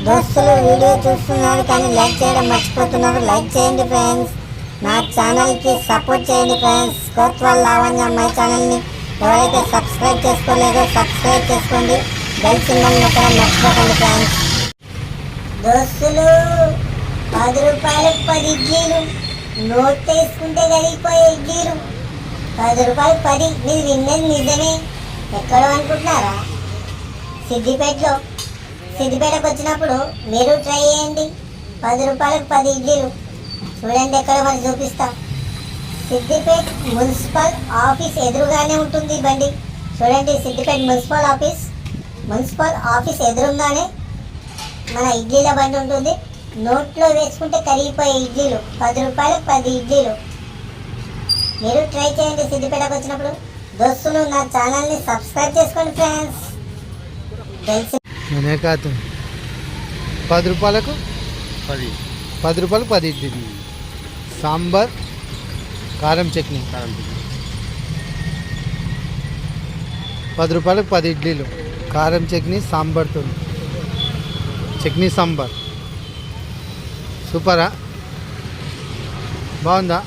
దోస్తులు వీడియో చూస్తున్నారు కానీ లైక్ చేయడం మర్చిపోతున్నారు. లైక్ చేయండి ఫ్రెండ్స్, నా ఛానల్కి సపోర్ట్ చేయండి ఫ్రెండ్స్. కోత్వాల్ లావణ్య మై ఛానల్ని ఎవరైతే సబ్స్క్రైబ్ చేసుకోలేదో సబ్స్క్రైబ్ చేసుకోండి. బెల్ సింబల్ నొక్కడం మర్చిపోకండి ఫ్రెండ్స్. దోస్తులు 10 రూపాయలకు 10 ఇడ్లీలు, నోట్ తీసుకుంటే కరిగిపోయే ఇడ్లీలు. 10 రూపాయలు 10. మీరు విన్నది నిజమే. ఎక్కడో అనుకుంటున్నారా? సిద్దిపేటకు వచ్చినప్పుడు మీరు ట్రై చేయండి. 10 రూపాయలకు 10 ఇడ్లీలు. చూడండి ఎక్కడ మరి చూపిస్తా. సిద్దిపేట మున్సిపల్ ఆఫీస్ ఎదురుగానే ఉంటుంది బండి. చూడండి, సిద్దిపేట మున్సిపల్ ఆఫీస్ ఎదురుగానే మన ఇడ్లీల బండి ఉంటుంది. నోట్లో వేసుకుంటే కరిగిపోయే ఇడ్లీలు. 10 రూపాయలకు 10 ఇడ్లీలు. మీరు ట్రై చేయండి సిద్దిపేటకు వచ్చినప్పుడు. దోస్తులు నా ఛానల్ని సబ్స్క్రైబ్ చేసుకోండి ఫ్రెండ్స్. నేనే కాదు 10 రూపాయలకు 10 ఇడ్లీ, సాంబార్, కారం చట్నీ. 10 రూపాయలకు 10 ఇడ్లీలు, కారం చట్నీ, సాంబార్తో. చట్నీ సాంబార్ సూపరా? బాగుందా?